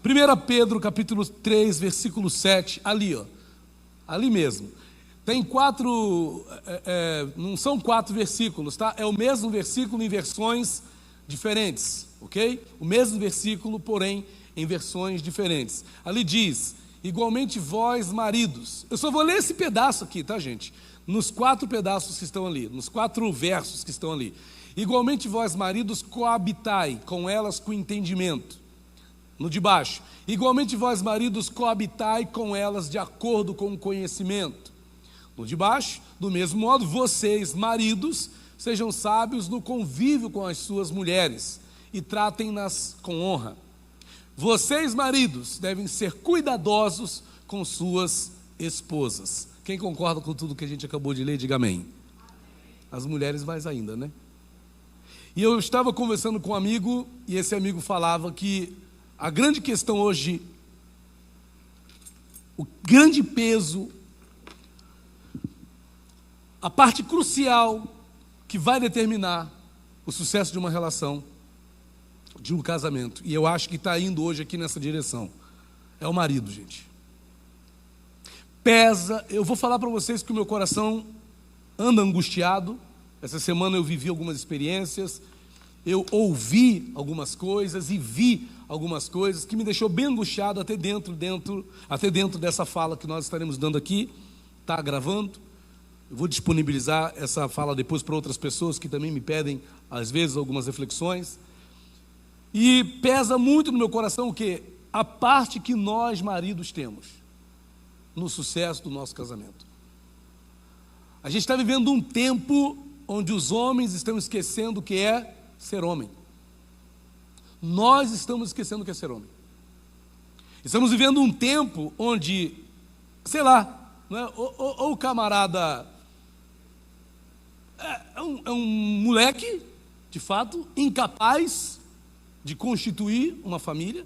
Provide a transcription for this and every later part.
1 Pedro capítulo 3, versículo 7, ali, ó, ali mesmo. Tem não são 4 versículos, tá? É o mesmo versículo em versões diferentes, ok? O mesmo versículo, porém, em versões diferentes. Ali diz: igualmente vós, maridos. Eu só vou ler esse pedaço aqui, tá, gente? Nos 4 pedaços que estão ali, nos 4 versos que estão ali. Igualmente vós, maridos, coabitai com elas com entendimento. No de baixo. Igualmente vós, maridos, coabitai com elas de acordo com o conhecimento. No de baixo, do mesmo modo, vocês, maridos, sejam sábios no convívio com as suas mulheres e tratem-nas com honra. Vocês, maridos, devem ser cuidadosos com suas esposas. Quem concorda com tudo que a gente acabou de ler, diga amém. As mulheres mais ainda, né? E eu estava conversando com um amigo, e esse amigo falava que a grande questão hoje, o grande peso, a parte crucial que vai determinar o sucesso de uma relação, de um casamento, e eu acho que está indo hoje aqui nessa direção, é o marido, gente. Pesa, eu vou falar para vocês que o meu coração anda angustiado. Essa semana eu vivi algumas experiências, eu ouvi algumas coisas e vi algumas coisas que me deixou bem angustiado até dentro dessa fala que nós estaremos dando aqui. Está gravando. Eu vou disponibilizar essa fala depois para outras pessoas que também me pedem, às vezes, algumas reflexões. E pesa muito no meu coração o quê? A parte que nós, maridos, temos no sucesso do nosso casamento. A gente está vivendo um tempo onde os homens estão esquecendo o que é ser homem. Nós estamos esquecendo o que é ser homem. Estamos vivendo um tempo onde, sei lá, não é? ou o camarada é um moleque, de fato, incapaz de constituir uma família,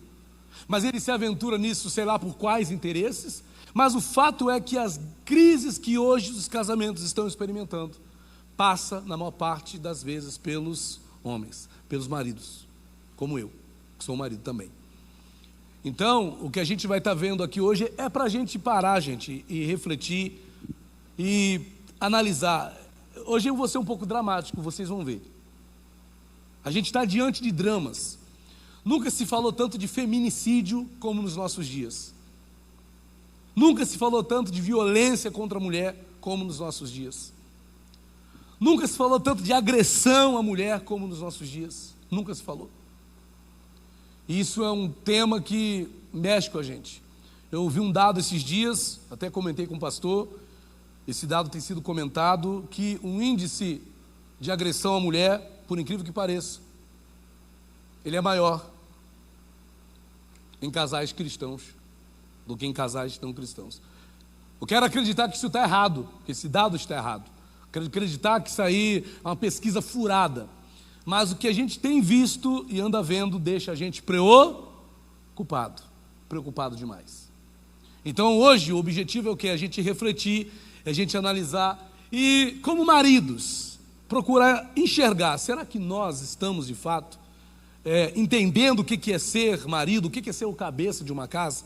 mas ele se aventura nisso, sei lá por quais interesses. Mas o fato é que as crises que hoje os casamentos estão experimentando passa, na maior parte das vezes, pelos homens, pelos maridos, como eu, que sou marido também. Então, o que a gente vai estar vendo aqui hoje é para a gente parar, gente, e refletir e analisar. Hoje eu vou ser um pouco dramático, vocês vão ver. A gente está diante de dramas. Nunca se falou tanto de feminicídio como nos nossos dias. Nunca se falou tanto de violência contra a mulher como nos nossos dias. Nunca se falou tanto de agressão à mulher como nos nossos dias. Nunca se falou. E isso é um tema que mexe com a gente. Eu ouvi um dado esses dias, até comentei com o pastor, esse dado tem sido comentado, que um índice de agressão à mulher, por incrível que pareça, ele é maior em casais cristãos do que em casais não cristãos. Eu quero acreditar que isso está errado, que esse dado está errado. Quero acreditar que isso aí é uma pesquisa furada. Mas o que a gente tem visto e anda vendo deixa a gente preocupado demais. Então hoje o objetivo é o quê? A gente refletir, a gente analisar e, como maridos, procurar enxergar, será que nós estamos de fato entendendo o que é ser marido, o que é ser o cabeça de uma casa?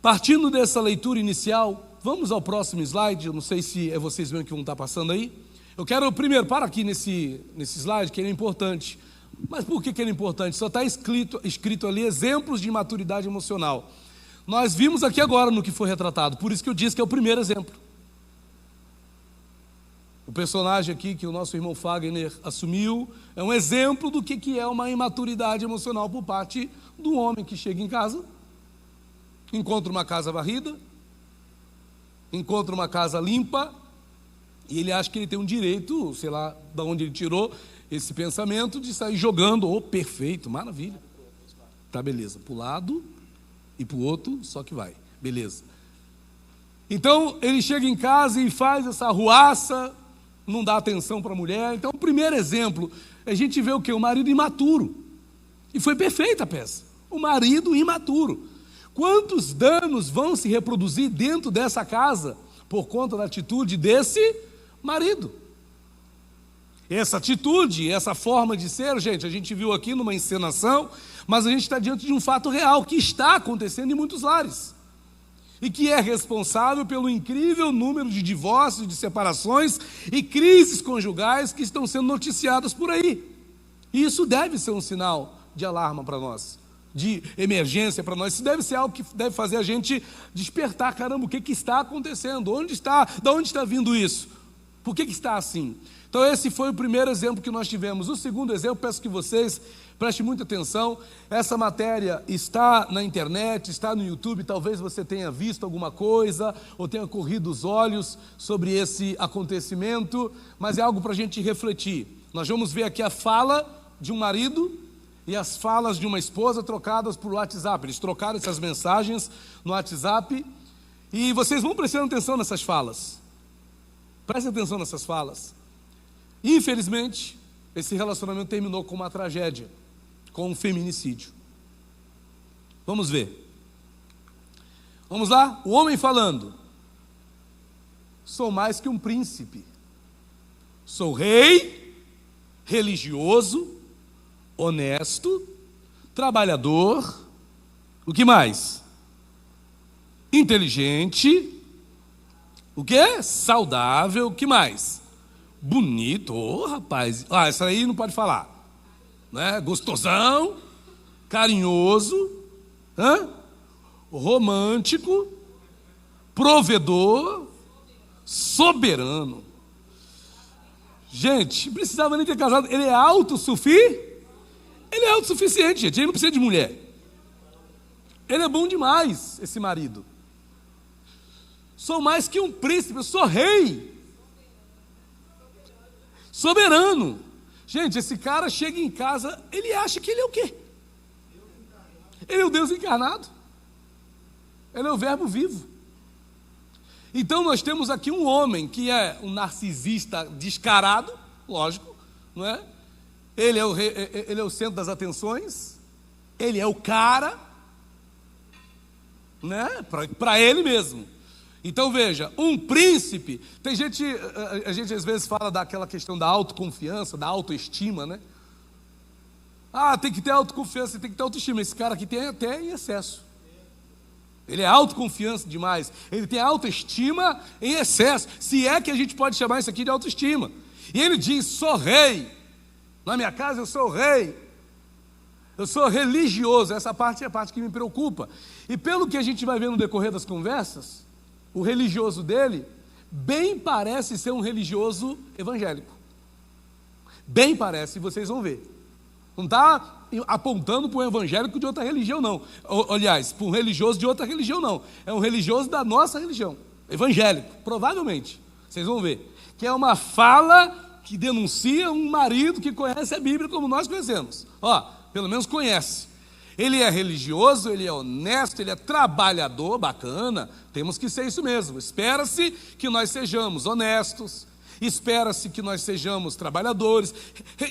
Partindo dessa leitura inicial, vamos ao próximo slide. Eu não sei se vocês veem que um está passando aí. Eu quero primeiro, para aqui nesse slide, que ele é importante. Mas por que ele é importante? Só está escrito ali exemplos de maturidade emocional. Nós vimos aqui agora no que foi retratado, por isso que eu disse que é o primeiro exemplo. O personagem aqui que o nosso irmão Fagner assumiu é um exemplo do que é uma imaturidade emocional por parte do homem que chega em casa, encontra uma casa varrida, encontra uma casa limpa, e ele acha que ele tem um direito, sei lá de onde ele tirou esse pensamento, de sair jogando. Perfeito, maravilha. Tá, beleza, para o lado e para o outro, só que vai, beleza. Então ele chega em casa e faz essa arruaça, não dá atenção para a mulher. Então o primeiro exemplo, a gente vê o quê? O marido imaturo. E foi perfeita a peça, o marido imaturo. Quantos danos vão se reproduzir dentro dessa casa por conta da atitude desse marido? Essa atitude, essa forma de ser, gente, a gente viu aqui numa encenação, mas a gente está diante de um fato real que está acontecendo em muitos lares e que é responsável pelo incrível número de divórcios, de separações e crises conjugais que estão sendo noticiadas por aí. E isso deve ser um sinal de alarma para nós, de emergência para nós. Isso deve ser algo que deve fazer a gente despertar. Caramba, o que está acontecendo? Onde está? De onde está vindo isso? Por que está assim? Então esse foi o primeiro exemplo que nós tivemos. O segundo exemplo, peço que vocês prestem muita atenção. Essa matéria está na internet, está no YouTube. Talvez você tenha visto alguma coisa ou tenha corrido os olhos sobre esse acontecimento, mas é algo para a gente refletir. Nós vamos ver aqui a fala de um marido e as falas de uma esposa trocadas por WhatsApp. Eles trocaram essas mensagens no WhatsApp e vocês vão prestando atenção nessas falas. Prestem atenção nessas falas. Infelizmente, esse relacionamento terminou com uma tragédia, com um feminicídio. Vamos ver. Vamos lá? O homem falando: sou mais que um príncipe. Sou rei, religioso, honesto, trabalhador. O que mais? Inteligente. O que? Saudável. O que mais? Bonito. Ô, rapaz. Essa aí não pode falar, né? Gostosão, carinhoso, romântico, provedor, soberano. Gente, não precisava nem ter casado. Ele é autossuficiente. Ele é autossuficiente, gente. Ele não precisa de mulher. Ele é bom demais, esse marido. Sou mais que um príncipe, eu sou rei. Soberano. Gente, esse cara chega em casa, ele acha que ele é o quê? Ele é o Deus encarnado. Ele é o verbo vivo. Então nós temos aqui um homem que é um narcisista descarado, lógico, não é? Ele é o centro das atenções, ele é o cara, né? Para ele mesmo. Então veja, um príncipe, a gente às vezes fala daquela questão da autoconfiança, da autoestima, né? Tem que ter autoconfiança, tem que ter autoestima. Esse cara aqui tem até em excesso. Ele é autoconfiança demais, ele tem autoestima em excesso, se é que a gente pode chamar isso aqui de autoestima. E ele diz: sou rei, na minha casa eu sou rei, eu sou religioso. Essa parte é a parte que me preocupa. E pelo que a gente vai ver no decorrer das conversas, o religioso dele bem parece ser um religioso evangélico. Bem parece, vocês vão ver. Não está apontando para um evangélico de outra religião, não. Aliás, para um religioso de outra religião, não. É um religioso da nossa religião, evangélico, provavelmente. Vocês vão ver. Que é uma fala que denuncia um marido que conhece a Bíblia como nós conhecemos. Pelo menos conhece. Ele é religioso, ele é honesto, ele é trabalhador, bacana. Temos que ser isso mesmo. Espera-se que nós sejamos honestos, espera-se que nós sejamos trabalhadores,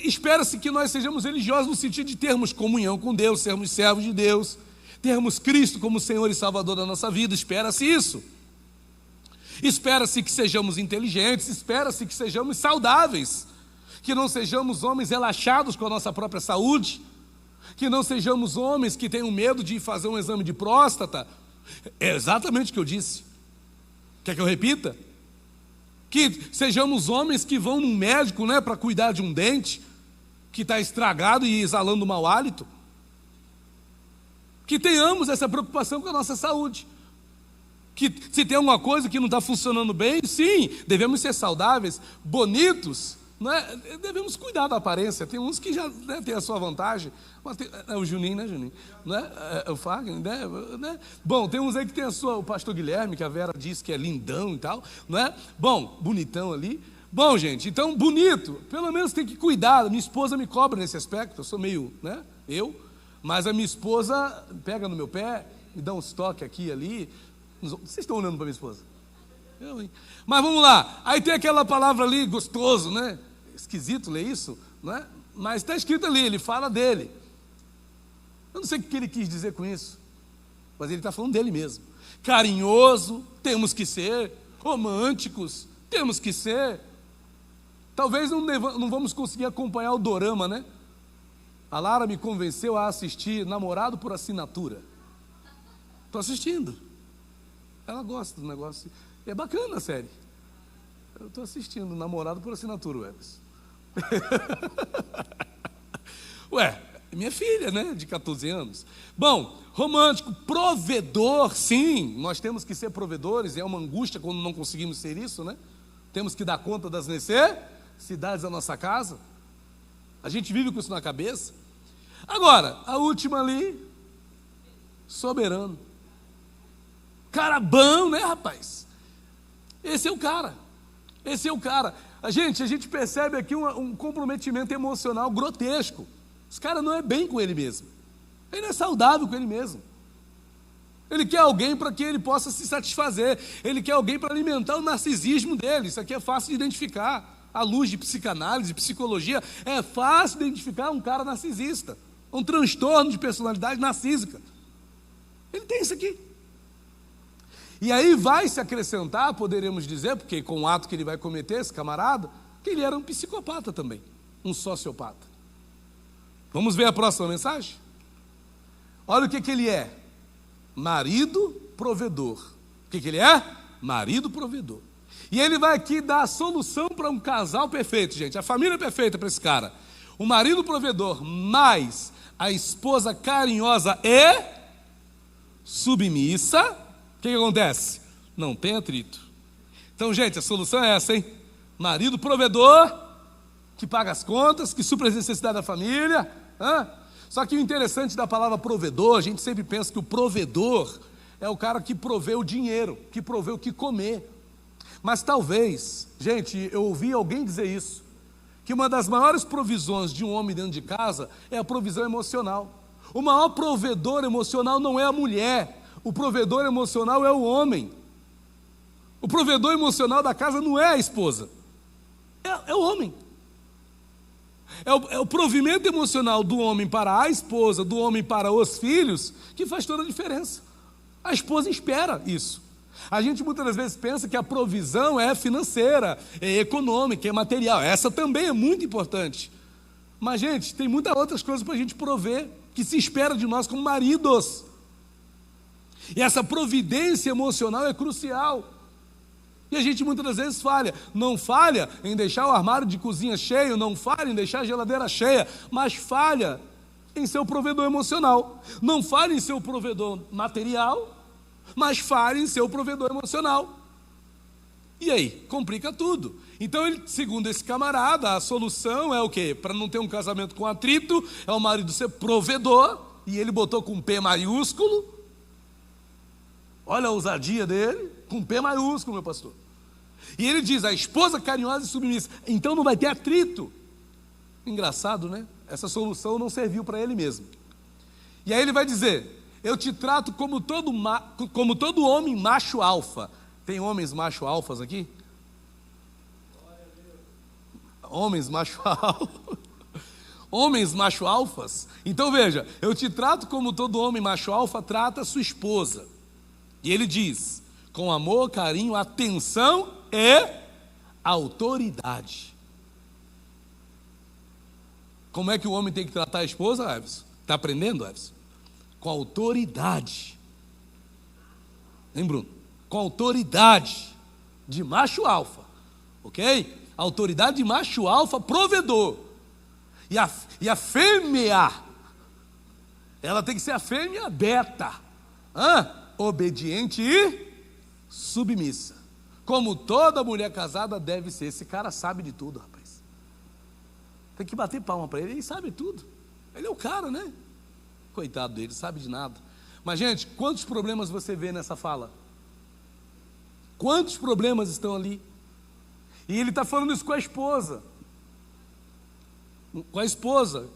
espera-se que nós sejamos religiosos no sentido de termos comunhão com Deus, sermos servos de Deus, termos Cristo como Senhor e Salvador da nossa vida. Espera-se isso. Espera-se que sejamos inteligentes, espera-se que sejamos saudáveis, que não sejamos homens relaxados com a nossa própria saúde, que não sejamos homens que tenham medo de fazer um exame de próstata. É exatamente o que eu disse. Quer que eu repita? Que sejamos homens que vão num médico, né, para cuidar de um dente que está estragado e exalando mau hálito. Que tenhamos essa preocupação com a nossa saúde. Que se tem alguma coisa que não está funcionando bem, sim, devemos ser saudáveis, bonitos, né? Devemos cuidar da aparência. Tem uns que já, né, tem a sua vantagem. É o Juninho, né, Juninho? Né? É o Fagner, né? Bom, tem uns aí que tem a sua, o pastor Guilherme, que a Vera disse que é lindão e tal, não é? Bom, bonitão ali. Bom, gente, então, bonito, pelo menos tem que cuidar. Minha esposa me cobra nesse aspecto, eu sou meio, né? Mas a minha esposa pega no meu pé, me dá uns toques aqui e ali. Vocês estão olhando para minha esposa? Hein? Mas vamos lá, aí tem aquela palavra ali, gostoso, né? Esquisito ler isso, não é? Mas está escrito ali, ele fala dele. Eu não sei o que ele quis dizer com isso, mas ele está falando dele mesmo. Carinhoso, temos que ser. Românticos, temos que ser. Talvez não vamos conseguir acompanhar o dorama, né? A Lara me convenceu a assistir Namorado por Assinatura. Estou assistindo. Ela gosta do negócio. E é bacana a série. Eu estou assistindo Namorado por Assinatura, Webs. Ué, minha filha, né? De 14 anos. Bom, romântico, provedor, sim. Nós temos que ser provedores. É uma angústia quando não conseguimos ser isso, né? Temos que dar conta das necessidades da nossa casa. A gente vive com isso na cabeça. Agora, a última ali, soberano. Cara bom, né, rapaz? Esse é o cara. Esse é o cara. A gente percebe aqui um comprometimento emocional grotesco. Esse cara não é bem com ele mesmo. Ele não é saudável com ele mesmo. Ele quer alguém para que ele possa se satisfazer. Ele quer alguém para alimentar o narcisismo dele. Isso aqui é fácil de identificar. À luz de psicanálise, psicologia, é fácil identificar um cara narcisista. Um transtorno de personalidade narcísica. Ele tem isso aqui. E aí vai se acrescentar, poderemos dizer, porque com o ato que ele vai cometer, esse camarada, que ele era um psicopata também. Um sociopata. Vamos ver a próxima mensagem? Olha o que ele é. Marido provedor. O que ele é? Marido provedor. E ele vai aqui dar a solução para um casal perfeito, gente. A família perfeita para esse cara. O marido provedor mais a esposa carinhosa e submissa. O que acontece? Não tem atrito. Então, gente, a solução é essa, hein? Marido provedor, que paga as contas, que supre as necessidades da família. Só que o interessante da palavra provedor, a gente sempre pensa que o provedor é o cara que provê o dinheiro, que provê o que comer. Mas talvez, gente, eu ouvi alguém dizer isso, que uma das maiores provisões de um homem dentro de casa é a provisão emocional. O maior provedor emocional não é a mulher, o provedor emocional é o homem. O provedor emocional da casa não é a esposa, é o homem. É o provimento emocional do homem para a esposa, do homem para os filhos, que faz toda a diferença. A esposa espera isso. A gente muitas vezes pensa que a provisão é financeira, é econômica, é material. Essa também é muito importante. Mas, gente, tem muitas outras coisas para a gente prover, que se espera de nós como maridos. E essa providência emocional é crucial. E a gente muitas vezes falha. Não falha em deixar o armário de cozinha cheio, não falha em deixar a geladeira cheia, mas falha em ser o provedor emocional. Não falha em ser o provedor material, mas falha em ser o provedor emocional. E aí? Complica tudo. Então, segundo esse camarada, a solução é o quê? Para não ter um casamento com atrito, é o marido ser provedor, e ele botou com P maiúsculo. Olha a ousadia dele, com P maiúsculo, meu pastor. E ele diz, a esposa carinhosa e submissa. Então não vai ter atrito. Engraçado, né? Essa solução não serviu para ele mesmo. E aí ele vai dizer, eu te trato como todo homem macho alfa. Tem homens macho alfas aqui? Homens macho alfa. Homens macho alfas? Então veja, eu te trato como todo homem macho alfa trata a sua esposa. E ele diz, com amor, carinho, atenção e autoridade. Como é que o homem tem que tratar a esposa, Everson? Está aprendendo, Everson? Com autoridade. Hein, Bruno? Com autoridade de macho alfa, ok? Autoridade de macho alfa provedor. E a fêmea, ela tem que ser a fêmea beta, obediente e submissa. Como toda mulher casada deve ser. Esse cara sabe de tudo, rapaz. Tem que bater palma para ele, ele sabe tudo. Ele é o cara, né? Coitado dele, sabe de nada. Mas, gente, quantos problemas você vê nessa fala? Quantos problemas estão ali? E ele está falando isso com a esposa. Com a esposa.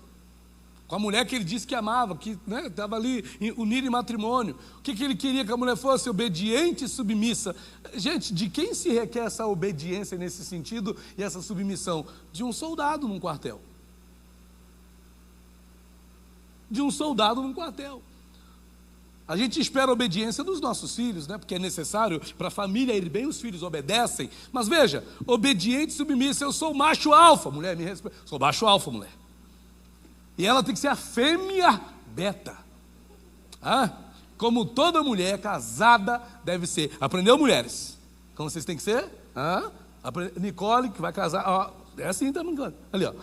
Com a mulher que ele disse que amava, que estava ali unida em matrimônio. O que ele queria que a mulher fosse? Obediente e submissa. Gente, de quem se requer essa obediência nesse sentido e essa submissão? De um soldado num quartel. De um soldado num quartel. A gente espera a obediência dos nossos filhos, né? Porque é necessário para a família ir bem, os filhos obedecem. Mas veja, obediente e submissa, eu sou macho alfa, mulher, me respeita. Sou macho alfa, mulher. E ela tem que ser a fêmea beta. Como toda mulher casada deve ser. Aprendeu, mulheres? Como vocês têm que ser? Nicole, que vai casar. Ó, é assim também. Ali, ó.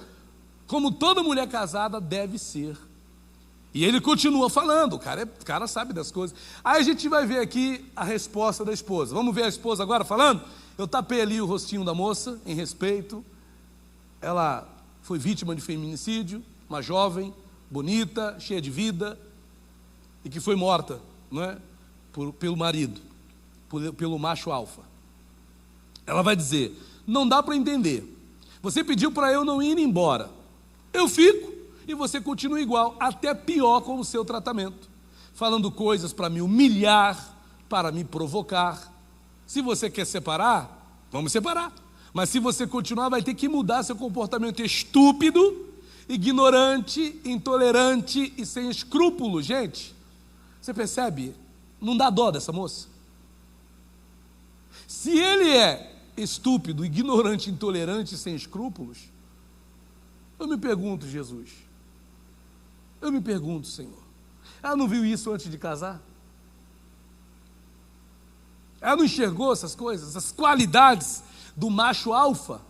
Como toda mulher casada deve ser. E ele continua falando, o cara sabe das coisas. Aí a gente vai ver aqui a resposta da esposa. Vamos ver a esposa agora falando? Eu tapei ali o rostinho da moça, em respeito. Ela foi vítima de feminicídio, uma jovem, bonita, cheia de vida, e que foi morta, não é? Pelo marido, pelo macho alfa. Ela vai dizer, não dá para entender. Você pediu para eu não ir embora. Eu fico. E você continua igual, até pior com o seu tratamento, falando coisas para me humilhar, para me provocar. Se você quer separar, vamos separar. Mas se você continuar, vai ter que mudar seu comportamento estúpido, ignorante, intolerante e sem escrúpulos. Gente, você percebe? Não dá dó dessa moça? Se ele é estúpido, ignorante, intolerante e sem escrúpulos, eu me pergunto, Jesus, eu me pergunto, Senhor, ela não viu isso antes de casar? Ela não enxergou essas coisas, essas qualidades do macho alfa?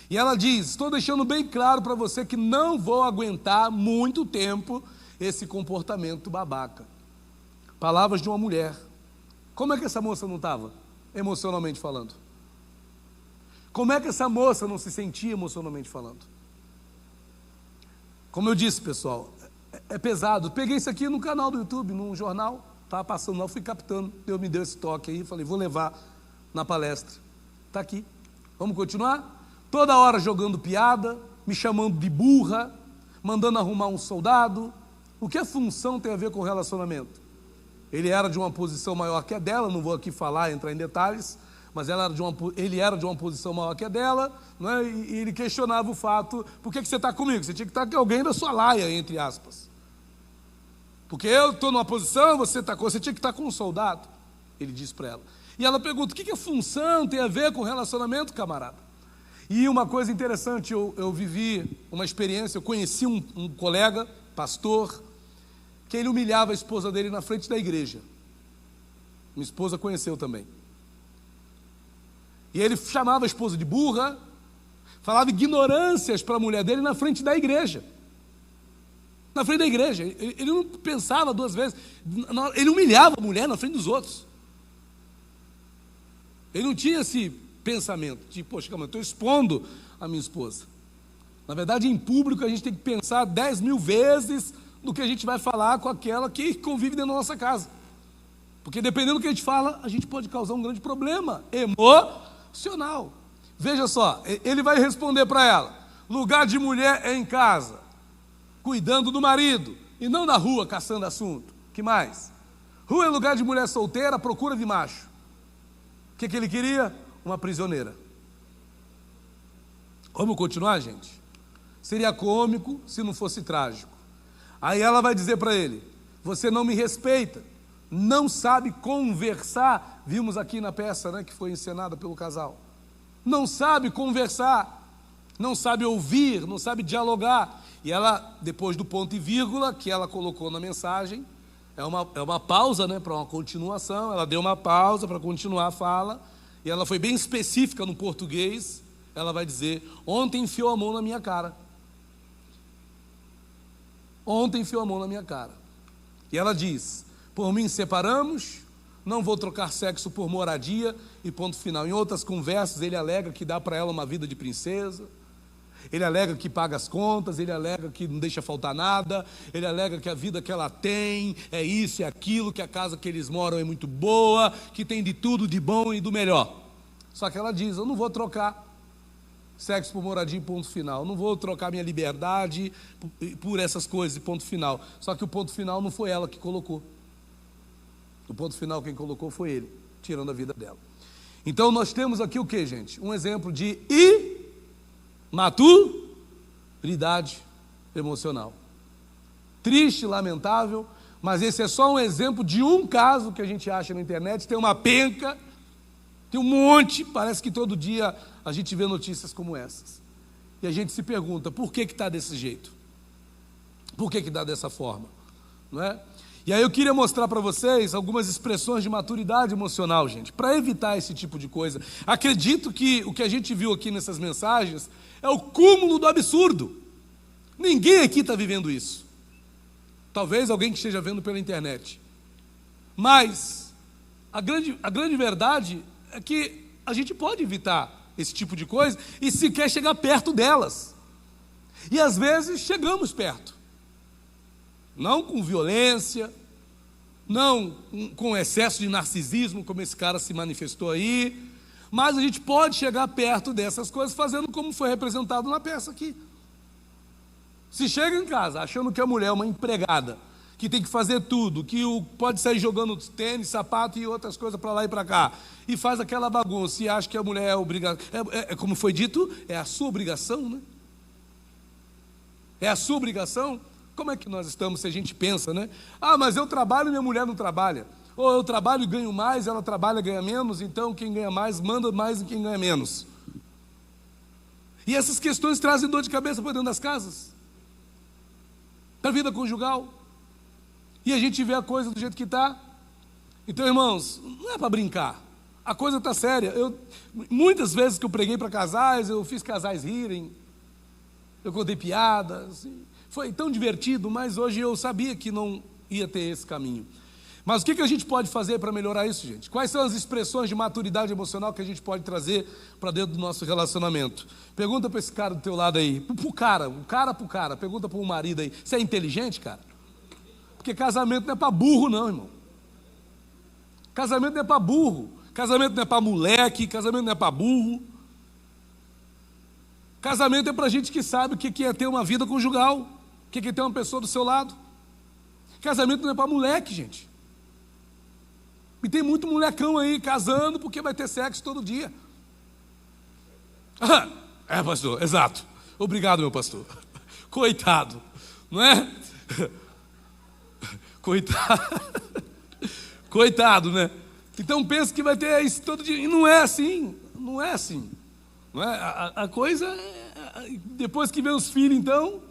E ela diz, estou deixando bem claro para você que não vou aguentar muito tempo esse comportamento babaca. Palavras de uma mulher. Como é que essa moça não estava, emocionalmente falando? Como é que essa moça não se sentia emocionalmente falando? Como eu disse, pessoal, é pesado. Peguei isso aqui no canal do YouTube, num jornal, estava passando lá, fui captando, Deus me deu esse toque aí, falei, vou levar na palestra. Está aqui. Vamos continuar? Toda hora jogando piada, me chamando de burra, mandando arrumar um soldado. O que a função tem a ver com relacionamento? Ele era de uma posição maior que a dela, não vou aqui falar, entrar em detalhes, mas ele era de uma posição maior que a dela, né? E ele questionava o fato, por que você está comigo? Você tinha que estar com alguém da sua laia, entre aspas. Porque eu estou numa posição, você tinha que estar com um soldado, ele disse para ela. E ela pergunta, o que a função tem a ver com relacionamento, camarada? E uma coisa interessante, eu vivi uma experiência, eu conheci um colega, pastor, que ele humilhava a esposa dele na frente da igreja. Minha esposa conheceu também. E ele chamava a esposa de burra, falava ignorâncias para a mulher dele na frente da igreja. Na frente da igreja. Ele não pensava duas vezes. Ele humilhava a mulher na frente dos outros. Ele não tinha esse pensamento de, poxa, calma, eu estou expondo a minha esposa. Na verdade, em público, a gente tem que pensar 10.000 vezes no que a gente vai falar com aquela que convive dentro da nossa casa. Porque dependendo do que a gente fala, a gente pode causar um grande problema emocional. Veja só, ele vai responder para ela, lugar de mulher é em casa, cuidando do marido, e não na rua caçando assunto. Que mais? Rua é lugar de mulher solteira, à procura de macho. O que ele queria? Uma prisioneira. Vamos continuar, gente? Seria cômico se não fosse trágico. Aí ela vai dizer para ele, você não me respeita, não sabe conversar. Vimos aqui na peça, né, que foi encenada pelo casal. Não sabe conversar, não sabe ouvir, não sabe dialogar. E ela, depois do ponto e vírgula que ela colocou na mensagem, é uma pausa, né, para uma continuação. Ela deu uma pausa para continuar a fala, e ela foi bem específica no português. Ela vai dizer, ontem enfiou a mão na minha cara. Ontem enfiou a mão na minha cara. E ela diz, por mim separamos, não vou trocar sexo por moradia, e ponto final. Em outras conversas, ele alega que dá para ela uma vida de princesa, ele alega que paga as contas, ele alega que não deixa faltar nada, ele alega que a vida que ela tem é isso e aquilo, que a casa que eles moram é muito boa, que tem de tudo de bom e do melhor. Só que ela diz, eu não vou trocar sexo por moradia e ponto final, eu não vou trocar minha liberdade por essas coisas e ponto final. Só que o ponto final não foi ela que colocou. O ponto final quem colocou foi ele, tirando a vida dela. Então nós temos aqui o que, gente? Um exemplo de imaturidade emocional. Triste, lamentável, Mas esse é só um exemplo de um caso que a gente acha na internet. Tem uma penca, tem um monte, parece que todo dia a gente vê notícias como essas. E a gente se pergunta, por que está desse jeito? Por que dá dessa forma? Não é? E aí eu queria mostrar para vocês algumas expressões de maturidade emocional, gente, para evitar esse tipo de coisa. Acredito que o que a gente viu aqui nessas mensagens é o cúmulo do absurdo. Ninguém aqui está vivendo isso. Talvez alguém que esteja vendo pela internet. Mas a grande verdade é que a gente pode evitar esse tipo de coisa e sequer chegar perto delas. E às vezes chegamos perto. Não com violência, não com excesso de narcisismo, como esse cara se manifestou aí, mas a gente pode chegar perto dessas coisas fazendo como foi representado na peça aqui. Se chega em casa achando que a mulher é uma empregada, que tem que fazer tudo, que pode sair jogando tênis, sapato e outras coisas para lá e para cá, e faz aquela bagunça e acha que a mulher é obrigada, como foi dito, é a sua obrigação, né? É a sua obrigação. Como é que nós estamos se a gente pensa, né? Ah, mas eu trabalho e minha mulher não trabalha. Ou eu trabalho e ganho mais, ela trabalha e ganha menos, então quem ganha mais manda mais em quem ganha menos. E essas questões trazem dor de cabeça para dentro das casas, para a vida conjugal. E a gente vê a coisa do jeito que está. Então, irmãos, não é para brincar. A coisa está séria. Muitas vezes que eu preguei para casais, eu fiz casais rirem, eu contei piadas, foi tão divertido, mas hoje eu sabia que não ia ter esse caminho. Mas o que a gente pode fazer para melhorar isso, gente? Quais são as expressões de maturidade emocional que a gente pode trazer para dentro do nosso relacionamento? Pergunta para esse cara do teu lado aí, pro cara, pergunta para o marido aí, você é inteligente, cara? Porque casamento não é para burro não, irmão. Casamento não é para burro, casamento não é para moleque, casamento não é para burro. Casamento é para gente que sabe o que é ter uma vida conjugal, o que é ter uma pessoa do seu lado. Casamento não é para moleque, gente. E tem muito molecão aí casando porque vai ter sexo todo dia. É, pastor, exato. Obrigado, meu pastor. Coitado, não é? Coitado, né? Então pensa que vai ter isso todo dia. E não é assim, não é assim. Não é? A coisa, depois que vem os filhos, então,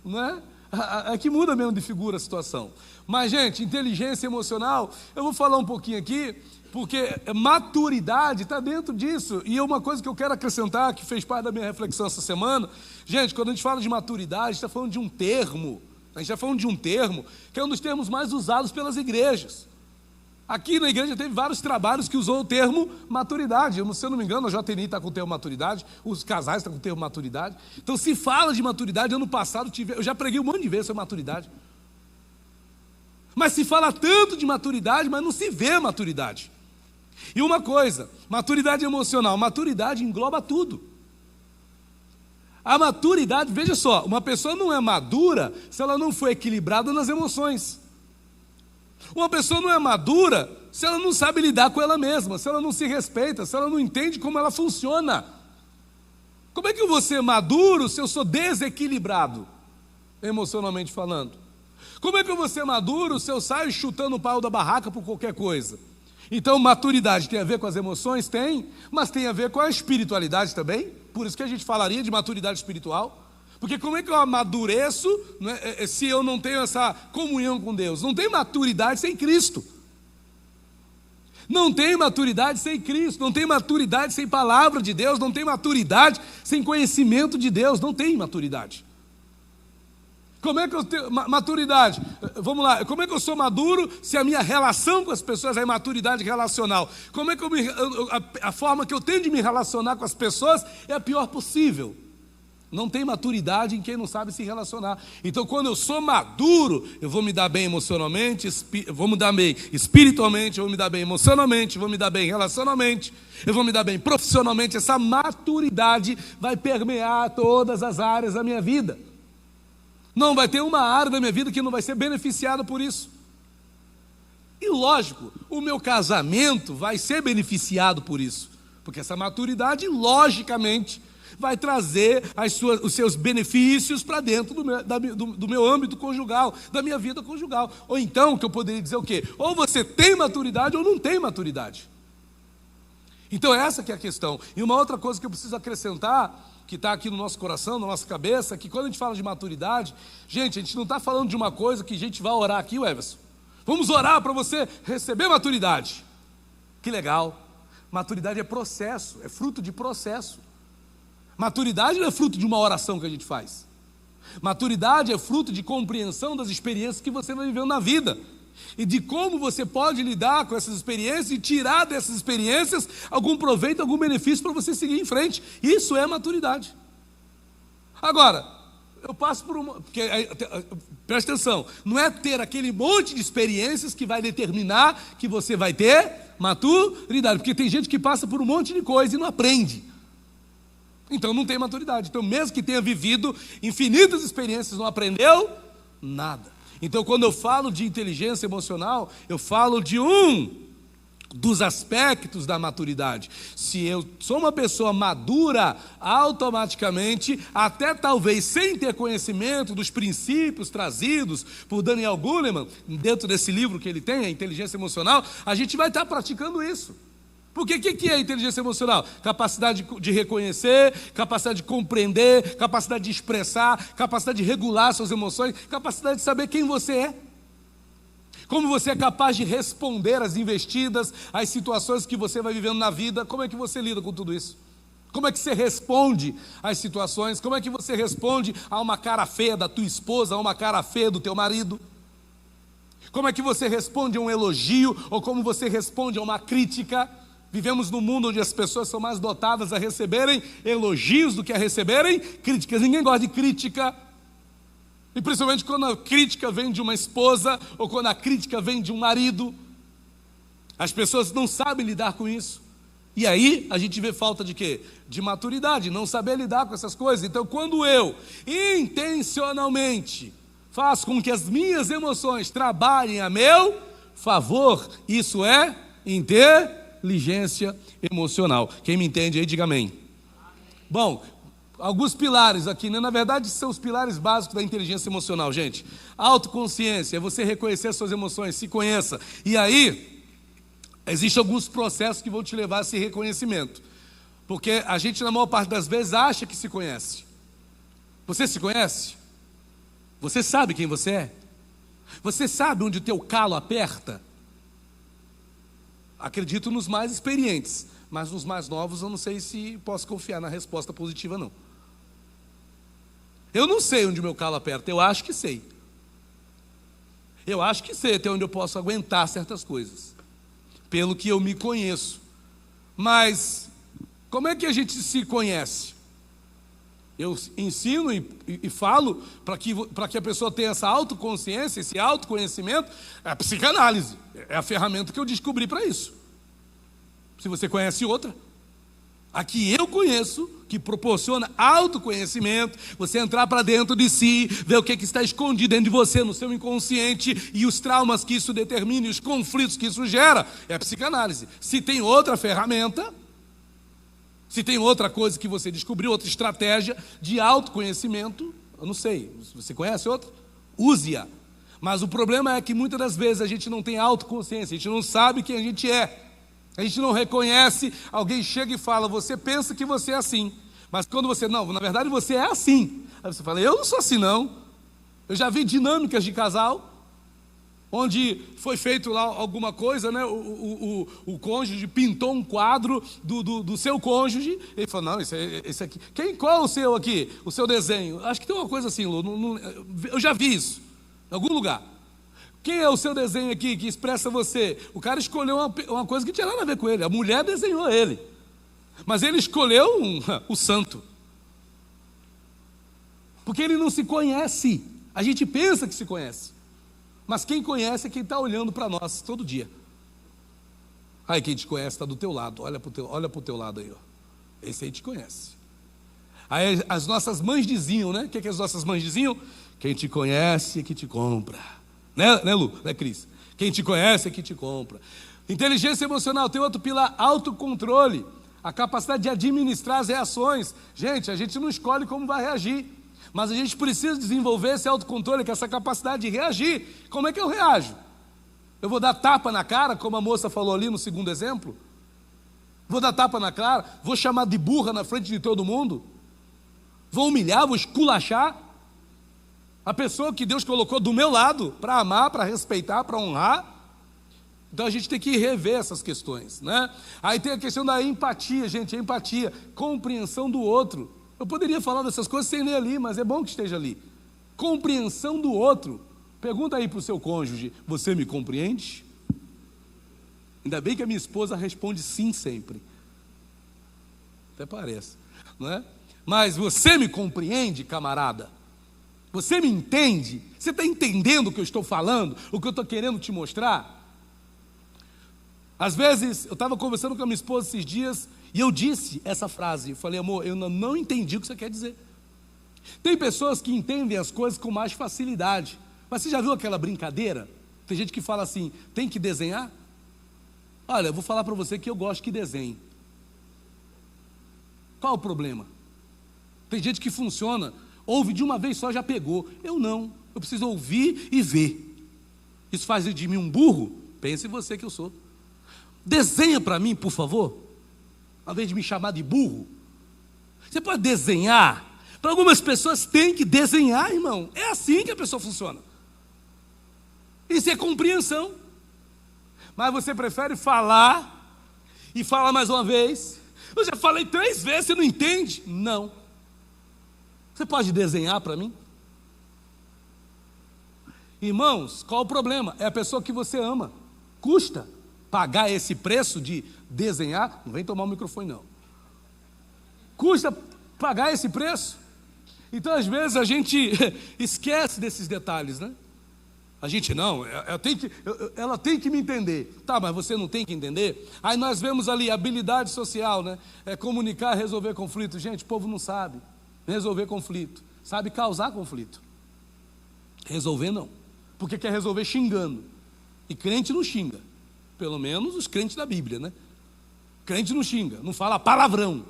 não é? Que muda mesmo de figura a situação. Mas, gente, inteligência emocional, eu vou falar um pouquinho aqui, porque maturidade está dentro disso. E uma coisa que eu quero acrescentar, que fez parte da minha reflexão essa semana, gente, quando a gente fala de maturidade, a gente está falando de um termo, que é um dos termos mais usados pelas igrejas. Aqui na igreja teve vários trabalhos que usou o termo maturidade. Se eu não me engano, a JNI está com o termo maturidade, os casais estão com o termo maturidade. Então, se fala de maturidade, ano passado eu já preguei um monte de vezes sobre maturidade. Mas se fala tanto de maturidade, mas não se vê maturidade. E uma coisa, maturidade emocional, maturidade engloba tudo. A maturidade, veja só, uma pessoa não é madura se ela não for equilibrada nas emoções. Uma pessoa não é madura se ela não sabe lidar com ela mesma, se ela não se respeita, se ela não entende como ela funciona. Como é que eu vou ser maduro se eu sou desequilibrado, emocionalmente falando? Como é que eu vou ser maduro se eu saio chutando o pau da barraca por qualquer coisa? Então, maturidade tem a ver com as emoções? Tem, mas tem a ver com a espiritualidade também. Por isso que a gente falaria de maturidade espiritual. Porque como é que eu amadureço, né, se eu não tenho essa comunhão com Deus? Não tem maturidade sem Cristo. Não tem maturidade sem Cristo. Não tem maturidade sem palavra de Deus. Não tem maturidade sem conhecimento de Deus. Não tem maturidade. Como é que eu tenho maturidade? Vamos lá, como é que eu sou maduro se a minha relação com as pessoas é maturidade relacional? Como é que a forma que eu tenho de me relacionar com as pessoas é a pior possível? Não tem maturidade em quem não sabe se relacionar. Então, quando eu sou maduro, eu vou me dar bem emocionalmente, vou me dar bem espiritualmente, eu vou me dar bem emocionalmente, vou me dar bem relacionalmente, eu vou me dar bem profissionalmente. Essa maturidade vai permear todas as áreas da minha vida. Não vai ter uma área da minha vida que não vai ser beneficiada por isso. E lógico, o meu casamento vai ser beneficiado por isso. Porque essa maturidade, logicamente, vai trazer os seus benefícios para dentro do meu âmbito conjugal, da minha vida conjugal. Ou então, que eu poderia dizer o quê? Ou você tem maturidade ou não tem maturidade. Então essa que é a questão. E uma outra coisa que eu preciso acrescentar, que está aqui no nosso coração, na nossa cabeça, é que quando a gente fala de maturidade, gente, a gente não está falando de uma coisa que a gente vai orar aqui, Everson. Vamos orar para você receber maturidade. Que legal. Maturidade é processo, é fruto de processo. Maturidade não é fruto de uma oração que a gente faz. Maturidade é fruto de compreensão das experiências que você vai vivendo na vida. E de como você pode lidar com essas experiências e tirar dessas experiências algum proveito, algum benefício para você seguir em frente. Isso é maturidade. Agora, eu passo por uma... presta atenção, não é ter aquele monte de experiências que vai determinar que você vai ter maturidade. Porque tem gente que passa por um monte de coisa e não aprende. Então não tem maturidade. Então mesmo que tenha vivido infinitas experiências, não aprendeu nada. Então, quando eu falo de inteligência emocional, eu falo de um dos aspectos da maturidade. Se eu sou uma pessoa madura, automaticamente, até talvez sem ter conhecimento dos princípios trazidos por Daniel Goleman, dentro desse livro que ele tem, a inteligência emocional, a gente vai estar praticando isso. Porque o que é inteligência emocional? Capacidade de reconhecer, capacidade de compreender, capacidade de expressar, capacidade de regular suas emoções, capacidade de saber quem você é. Como você é capaz de responder às investidas, às situações que você vai vivendo na vida. Como é que você lida com tudo isso? Como é que você responde às situações? Como é que você responde a uma cara feia da tua esposa, a uma cara feia do teu marido? Como é que você responde a um elogio, ou como você responde a uma crítica? Vivemos num mundo onde as pessoas são mais dotadas a receberem elogios do que a receberem críticas. Ninguém gosta de crítica. E principalmente quando a crítica vem de uma esposa ou quando a crítica vem de um marido. As pessoas não sabem lidar com isso. E aí a gente vê falta de quê? De maturidade, não saber lidar com essas coisas. Então quando eu intencionalmente faço com que as minhas trabalhem a meu favor, isso é inteligência emocional. Quem me entende aí, diga amém. Bom, alguns pilares aqui, né? Na verdade são os pilares básicos da inteligência emocional, gente. Autoconsciência, é você reconhecer as suas emoções, se conheça. E aí, existem alguns processos que vão te levar a esse reconhecimento. Porque a gente, na maior parte das vezes, acha que se conhece. Você se conhece? Você sabe quem você é? Você sabe onde o teu calo aperta? Acredito nos mais experientes, mas nos mais novos eu não sei se posso confiar na resposta positiva, não. Eu não sei onde o meu calo aperta, eu acho que sei. Eu acho que sei até onde eu posso aguentar certas coisas, pelo que eu me conheço. Mas, como é que a gente se conhece? Eu ensino e falo para que a pessoa tenha essa autoconsciência, esse autoconhecimento. A psicanálise é a ferramenta que eu descobri para isso. Se você conhece outra, a que eu conheço, que proporciona autoconhecimento, você entrar para dentro de si, ver o que está escondido dentro de você, no seu inconsciente, e os traumas que isso determina, e os conflitos que isso gera, é a psicanálise. Se tem outra ferramenta, se tem outra coisa que você descobriu, outra estratégia de autoconhecimento, eu não sei, você conhece outra? Use-a. Mas o problema é que muitas das vezes a gente não tem autoconsciência, a gente não sabe quem a gente é. A gente não reconhece, alguém chega e fala, você pensa que você é assim. Mas quando você, não, na verdade você é assim. Aí você fala, eu não sou assim não. Eu já vi dinâmicas de casal, onde foi feito lá alguma coisa, né? O cônjuge pintou um quadro do seu cônjuge. Ele falou, não, esse aqui. Qual é o seu aqui? O seu desenho? Acho que tem uma coisa assim, Lu. Eu já vi isso, em algum lugar. Quem é o seu desenho aqui que expressa você? O cara escolheu uma coisa que não tinha nada a ver com ele. A mulher desenhou ele. Mas ele escolheu o santo. Porque ele não se conhece. A gente pensa que se conhece. Mas quem conhece é quem está olhando para nós todo dia. Aí quem te conhece está do teu lado. Olha para o teu lado aí. Ó. Esse aí te conhece. Aí as nossas mães diziam, né? O que as nossas mães diziam? Quem te conhece é que te compra. Né, Lu? Né, Cris? Quem te conhece é que te compra. Inteligência emocional, tem outro pilar, autocontrole. a capacidade de administrar as reações. Gente, a gente não escolhe como vai reagir, mas a gente precisa desenvolver esse autocontrole, que é essa capacidade de reagir. Como é que eu reajo? Eu vou dar tapa na cara, como a moça falou ali no segundo exemplo? Vou dar tapa na cara? Vou chamar de burra na frente de todo mundo? Vou humilhar, vou esculachar a pessoa que Deus colocou do meu lado para amar, para respeitar, para honrar? Então a gente tem que rever essas questões, né? Aí tem a questão da empatia, gente, a empatia, compreensão do outro. Eu poderia falar dessas coisas sem ler ali, mas é bom que esteja ali. Compreensão do outro. Pergunta aí para o seu cônjuge: você me compreende? Ainda bem que a minha esposa responde sim sempre. Até parece, não é? Mas você me compreende, camarada? Você me entende? Você está entendendo o que eu estou falando? O que eu estou querendo te mostrar? Às vezes, eu estava conversando com a minha esposa esses dias e eu disse essa frase. Eu falei: amor, eu não entendi o que você quer dizer. Tem pessoas que entendem as coisas com mais facilidade. Mas você já viu aquela brincadeira? Tem gente que fala assim: tem que desenhar? Olha, eu vou falar para você que eu gosto que desenhe. Qual o problema? Tem gente que funciona, ouve de uma vez só, já pegou. Eu não, eu preciso ouvir e ver. Isso faz de mim um burro? Pense você que eu sou. Desenha para mim, por favor, ao invés de me chamar de burro. Você pode desenhar? Para algumas pessoas tem que desenhar, irmão. É assim que a pessoa funciona. Isso é compreensão. Mas você prefere falar e falar mais uma vez. Eu já falei 3 vezes, você não entende? Não. Você pode desenhar para mim? Irmãos, qual o problema? É a pessoa que você ama. Custa pagar esse preço de desenhar? Não vem tomar o microfone, não. Custa pagar esse preço? Então, às vezes, a gente esquece desses detalhes, né? A gente não, ela tem que me entender. Tá, mas você não tem que entender? Aí nós vemos ali habilidade social, né? É comunicar, resolver conflito. Gente, o povo não sabe resolver conflito, sabe causar conflito. Resolver não, porque quer resolver xingando. E crente não xinga, pelo menos os crentes da Bíblia, né? Crente não xinga, não fala palavrão.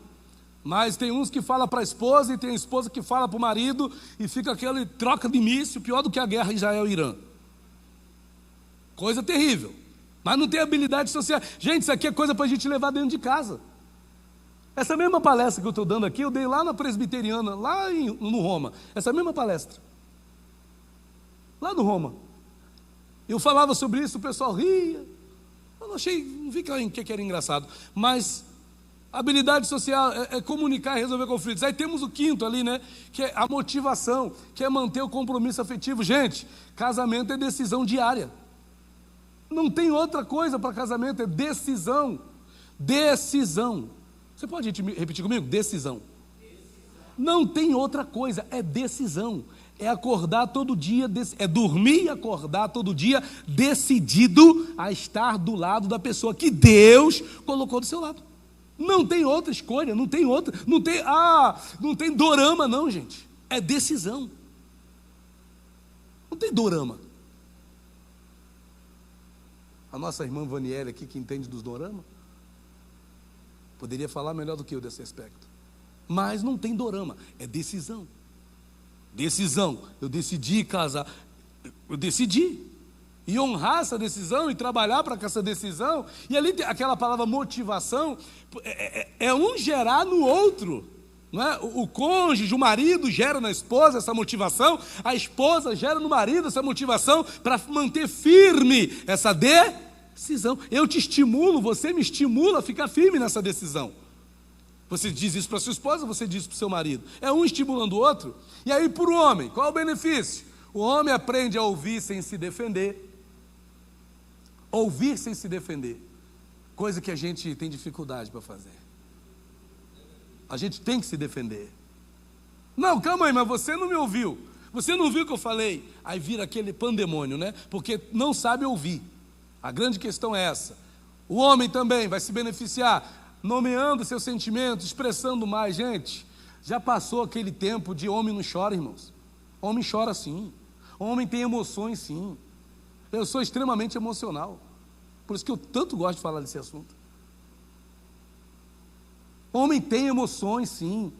Mas tem uns que falam para a esposa e tem a esposa que fala para o marido e fica aquele troca de míssil, pior do que a guerra Israel e Irã. Coisa terrível. Mas não tem habilidade social. Gente, isso aqui é coisa para a gente levar dentro de casa. Essa mesma palestra que eu estou dando aqui, eu dei lá na Presbiteriana, lá no Roma. Essa mesma palestra. Lá no Roma. Eu falava sobre isso, o pessoal ria. Eu não vi que era engraçado. Mas habilidade social é comunicar e resolver conflitos. Aí temos o quinto ali, né? Que é a motivação, que é manter o compromisso afetivo. Gente, casamento é decisão diária. Não tem outra coisa para casamento, é decisão. Decisão. Você pode repetir comigo? Decisão. Não tem outra coisa, é decisão. É acordar todo dia, é dormir e acordar todo dia decidido a estar do lado da pessoa que Deus colocou do seu lado. Não tem outra escolha, não tem dorama não, gente. É decisão. Não tem dorama. A nossa irmã Vaniele aqui, que entende dos dorama, poderia falar melhor do que eu desse aspecto. Mas não tem dorama, é decisão. Decisão. Eu decidi casar. Eu decidi. E honrar essa decisão e trabalhar para que essa decisão. E ali tem aquela palavra motivação, é um gerar no outro. Não é? O cônjuge, o marido gera na esposa essa motivação, a esposa gera no marido essa motivação para manter firme essa decisão. Eu te estimulo, você me estimula a ficar firme nessa decisão. Você diz isso para sua esposa, você diz para o seu marido. É um estimulando o outro. E aí para o homem, qual é o benefício? O homem aprende a ouvir sem se defender. Ouvir sem se defender. Coisa que a gente tem dificuldade para fazer. A gente tem que se defender. Não, calma aí, mas você não me ouviu. Você não viu o que eu falei? Aí vira aquele pandemônio, né? Porque não sabe ouvir. A grande questão é essa. O homem também vai se beneficiar, nomeando seus sentimentos, expressando mais. Gente, já passou aquele tempo de homem não chora, irmãos. Homem chora sim. Homem tem emoções sim. Eu sou extremamente emocional. Por isso que eu tanto gosto de falar desse assunto. Homem tem emoções, sim.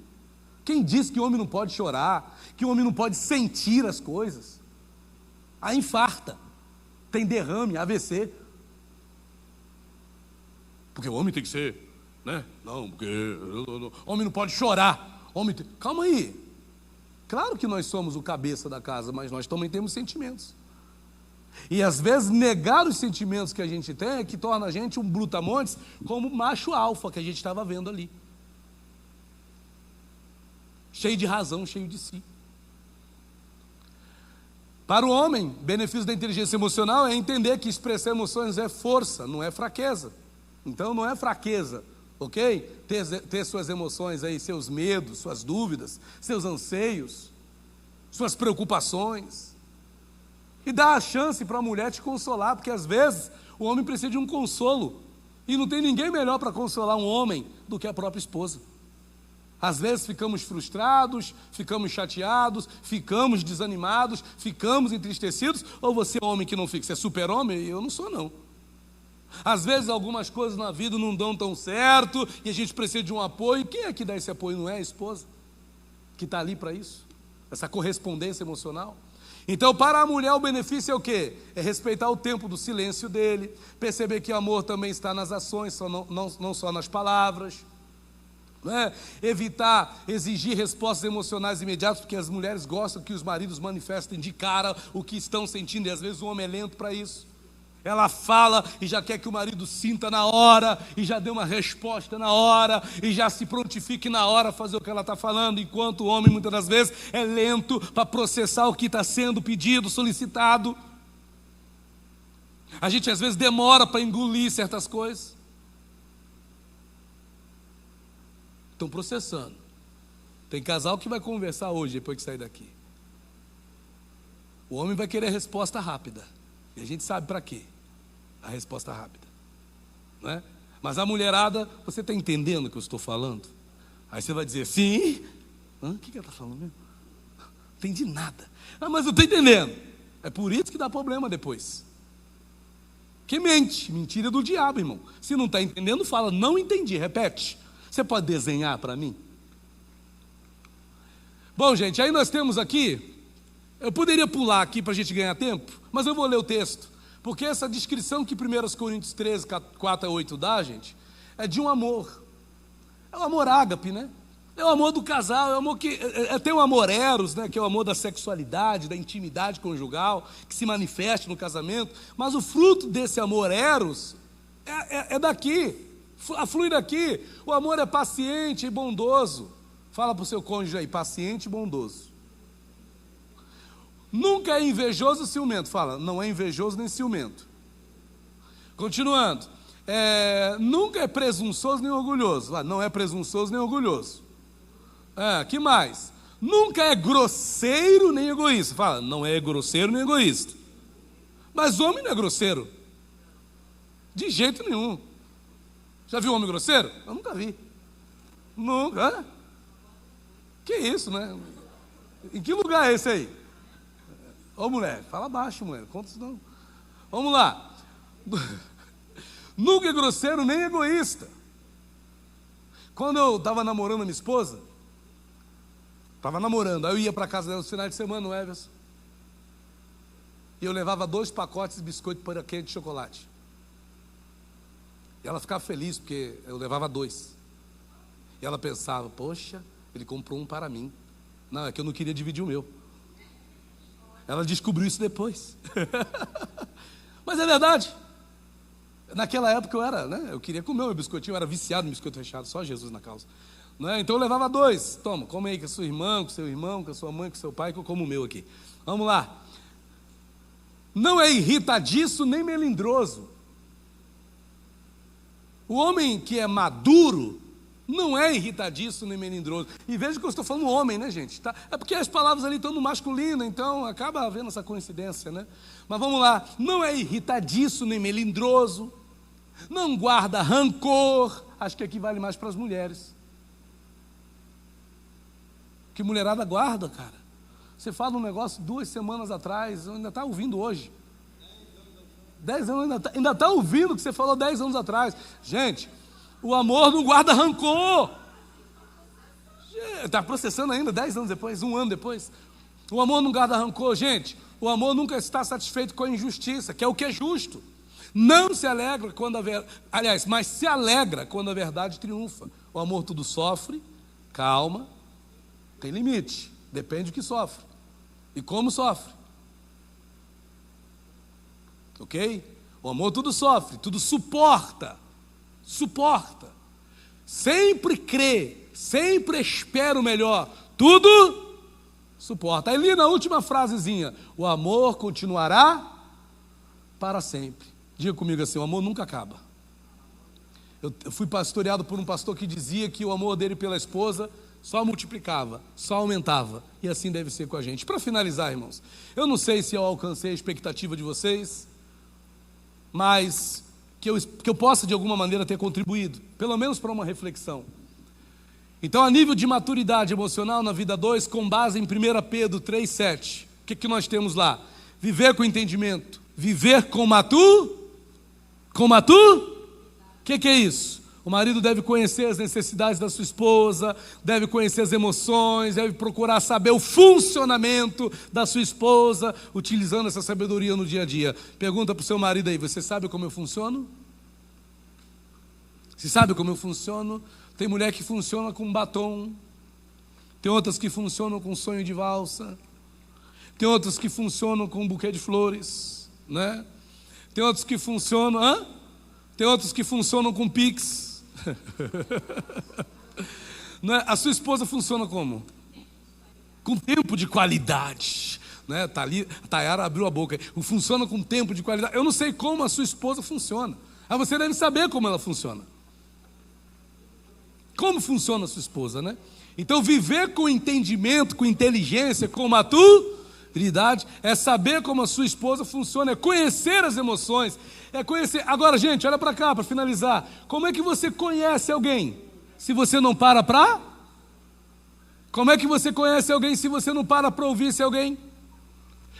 Quem diz que o homem não pode chorar, que o homem não pode sentir as coisas? Aí infarta, tem derrame, AVC. Porque o homem tem que ser, né? Não, porque o homem não pode chorar. Calma aí. Claro que nós somos o cabeça da casa, mas nós também temos sentimentos. E às vezes negar os sentimentos que a gente tem é que torna a gente um brutamontes, como o macho alfa que a gente estava vendo ali. Cheio de razão, cheio de si. Para o homem, benefício da inteligência emocional é entender que expressar emoções é força, não é fraqueza. Então não é fraqueza, ok? Ter suas emoções aí, seus medos, suas dúvidas, seus anseios, suas preocupações. E dá a chance para a mulher te consolar, porque às vezes o homem precisa de um consolo. E não tem ninguém melhor para consolar um homem do que a própria esposa. Às vezes ficamos frustrados, ficamos chateados, ficamos desanimados, ficamos entristecidos. Ou você é homem que não fica? Você é super-homem? Eu não sou, não. Às vezes algumas coisas na vida não dão tão certo e a gente precisa de um apoio. Quem é que dá esse apoio? Não é a esposa que está ali para isso? Essa correspondência emocional. Então, para a mulher, o benefício é o quê? É respeitar o tempo do silêncio dele, perceber que o amor também está nas ações, não só nas palavras. Né? Evitar exigir respostas emocionais imediatas, porque as mulheres gostam que os maridos manifestem de cara o que estão sentindo, e às vezes o homem é lento para isso. Ela fala e já quer que o marido sinta na hora, e já dê uma resposta na hora, e já se prontifique na hora a fazer o que ela está falando, enquanto o homem muitas das vezes é lento para processar o que está sendo pedido, solicitado. A gente às vezes demora para engolir certas coisas. Estão processando. Tem casal que vai conversar hoje, depois que sair daqui. O homem vai querer resposta rápida. E a gente sabe para quê? A resposta rápida. Não é? Mas a mulherada, você está entendendo o que eu estou falando? Aí você vai dizer, sim. O que ela está falando mesmo? Não entendi nada. Ah, mas eu estou entendendo. É por isso que dá problema depois. Que mente. Mentira do diabo, irmão. Se não está entendendo, fala, não entendi. Repete. Você pode desenhar para mim? Bom, gente, aí nós temos aqui, eu poderia pular aqui para a gente ganhar tempo, mas eu vou ler o texto, porque essa descrição que 1 Coríntios 13, 4 a 8 dá, gente, é de um amor. É o amor ágape, né? É o amor do casal, é o amor que... tem o amor eros, né? Que é o amor da sexualidade, da intimidade conjugal, que se manifesta no casamento, mas o fruto desse amor eros é daqui. Flui daqui. O amor é paciente e bondoso. Fala para o seu cônjuge aí, paciente e bondoso. Nunca é invejoso e ciumento. Fala, não é invejoso nem ciumento. Continuando. Nunca é presunçoso nem orgulhoso. Fala, não é presunçoso nem orgulhoso. Que mais? Nunca é grosseiro nem egoísta. Fala, não é grosseiro nem egoísta. Mas homem não é grosseiro. De jeito nenhum. Já viu um homem grosseiro? Eu nunca vi. Nunca. Que isso, né? Em que lugar é esse aí? Ô mulher, fala baixo, mulher. Conta isso não. Vamos lá. Nunca é grosseiro nem egoísta. Quando eu estava namorando a minha esposa, aí eu ia para casa dela nos finais de semana, no Everson. E eu levava 2 pacotes de biscoito para quente de chocolate. E ela ficava feliz, porque eu levava 2. E ela pensava, poxa, ele comprou um para mim. Não, é que eu não queria dividir o meu. Ela descobriu isso depois. Mas é verdade. Naquela época eu queria comer o meu biscoitinho, eu era viciado no biscoito recheado, só Jesus na causa. Então eu levava 2. Toma, come aí com a sua irmã, com o seu irmão, com a sua mãe, com o seu pai, que eu como o meu aqui. Vamos lá. Não é irritadiço nem melindroso. O homem que é maduro não é irritadiço nem melindroso. E veja que eu estou falando homem, né, gente? Tá? É porque as palavras ali estão no masculino, então acaba havendo essa coincidência, né? Mas vamos lá. Não é irritadiço nem melindroso. Não guarda rancor. Acho que aqui vale mais para as mulheres. Que mulherada guarda, cara. Você fala um negócio 2 semanas atrás, ainda está ouvindo hoje. 10 anos ainda está ouvindo o que você falou 10 anos atrás. Gente, O amor não guarda rancor. Está processando ainda 10 anos depois, 1 ano depois. O amor não guarda rancor, gente. O amor nunca está satisfeito com a injustiça, que é o que é justo. Não se alegra quando a verdade... Aliás, mas se alegra quando a verdade triunfa. O amor tudo sofre, calma, tem limite, depende do que sofre e como sofre. Ok? O amor tudo sofre, tudo suporta, sempre crê, sempre espera o melhor, tudo suporta. Aí li na última frasezinha: o amor continuará para sempre. Diga comigo assim: o amor nunca acaba. Eu fui pastoreado por um pastor que dizia que o amor dele pela esposa só multiplicava, só aumentava, e assim deve ser com a gente. Para finalizar, irmãos, eu não sei se eu alcancei a expectativa de vocês, mas que eu possa de alguma maneira ter contribuído, pelo menos para uma reflexão. Então, a nível de maturidade emocional na vida 2, com base em 1 Pedro 3,7, o que nós temos lá? Viver com entendimento, viver com o que é isso? O marido deve conhecer as necessidades da sua esposa, deve conhecer as emoções, deve procurar saber o funcionamento da sua esposa, utilizando essa sabedoria no dia a dia. Pergunta para o seu marido aí: você sabe como eu funciono? Você sabe como eu funciono? Tem mulher que funciona com batom, tem outras que funcionam com sonho de valsa, tem outras que funcionam com um buquê de flores, né? Tem outros que funcionam, Tem outros que funcionam com Pix. Não é? A sua esposa funciona como? Com tempo de qualidade, né? Tá ali, a Tayara abriu a boca. Funciona com tempo de qualidade. Eu não sei como a sua esposa funciona. Mas você deve saber como ela funciona. Como funciona a sua esposa, né? Então, viver com entendimento, com inteligência, com maturidade, é saber como a sua esposa funciona, é conhecer as emoções, é conhecer. Agora, gente, olha para cá, para finalizar. Como é que você conhece alguém se você não para para? Como é que você conhece alguém se você não para para ouvir esse alguém?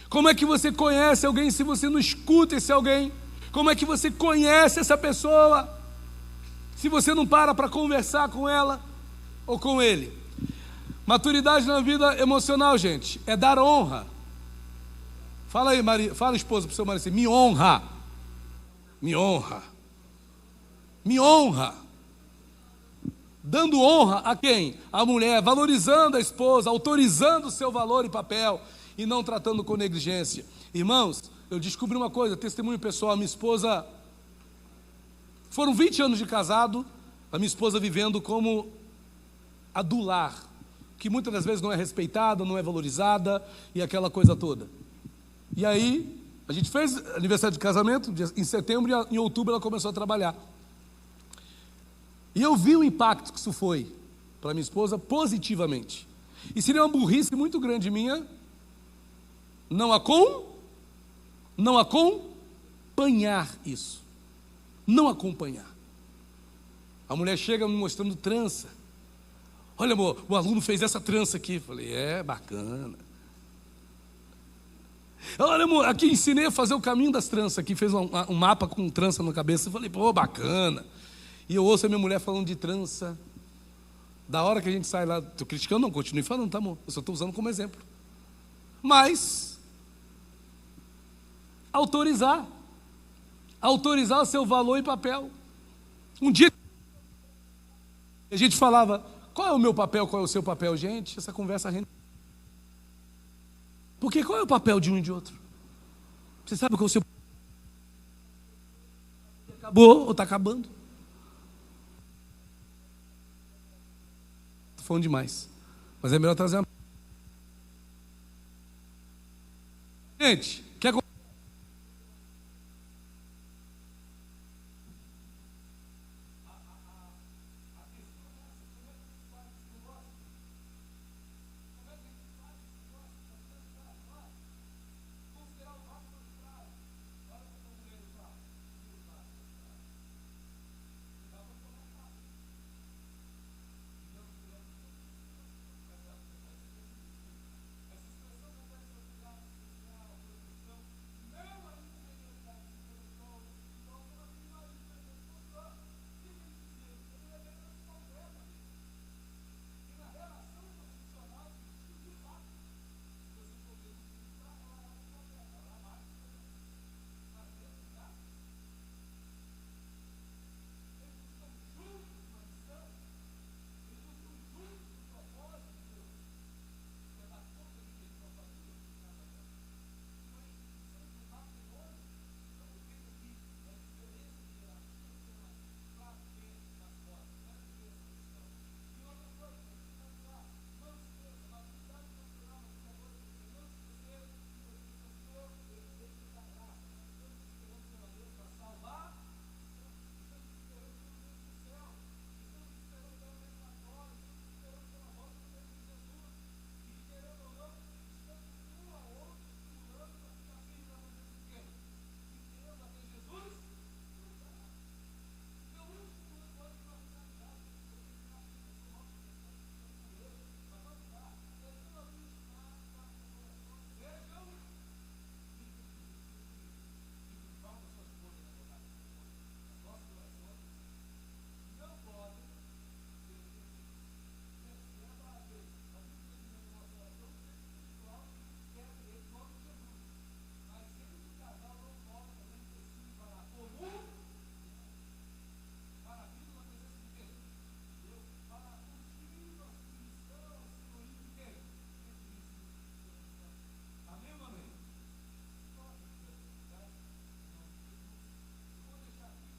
Como é que você conhece alguém se você não escuta esse alguém? Como é que você conhece essa pessoa se você não para conversar com ela ou com ele? Maturidade na vida emocional, gente, é dar honra. Fala aí, Maria, fala, esposa, para o seu marido assim: me honra. Me honra. Me honra. Dando honra a quem? A mulher, valorizando a esposa, autorizando o seu valor e papel, e não tratando com negligência. Irmãos, eu descobri uma coisa, testemunho pessoal: a minha esposa, foram 20 anos de casado, a minha esposa vivendo como a do lar, que muitas das vezes não é respeitada, não é valorizada, e aquela coisa toda. E aí, a gente fez aniversário de casamento em setembro, e em outubro ela começou a trabalhar. E eu vi o impacto que isso foi para minha esposa positivamente. E seria uma burrice muito grande minha não acompanhar isso. Não acompanhar. A mulher chega me mostrando trança. Olha, amor, o aluno fez essa trança aqui. Eu falei: é bacana. Olha, amor, aqui ensinei a fazer o caminho das tranças. Aqui fez um mapa com trança na cabeça. Eu falei: pô, bacana. E eu ouço a minha mulher falando de trança. Da hora que a gente sai lá, estou criticando, não, continue falando, tá, amor? Eu só estou usando como exemplo. Mas autorizar o seu valor e papel. Um dia a gente falava: qual é o meu papel, qual é o seu papel? Gente, essa conversa rende. Porque qual é o papel de um e de outro? Você sabe qual é o seu? Acabou ou está acabando? Estou falando demais, mas é melhor trazer uma... Gente, quer...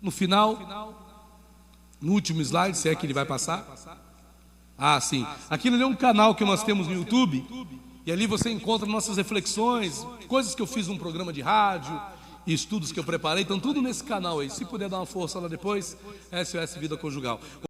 no final, no último slide, se é que ele vai passar. Ah, sim. Aquilo ali é um canal que nós temos no YouTube, e ali você encontra nossas reflexões, coisas que eu fiz num programa de rádio, e estudos que eu preparei, então tudo nesse canal aí. Se puder dar uma força lá depois, SOS Vida Conjugal.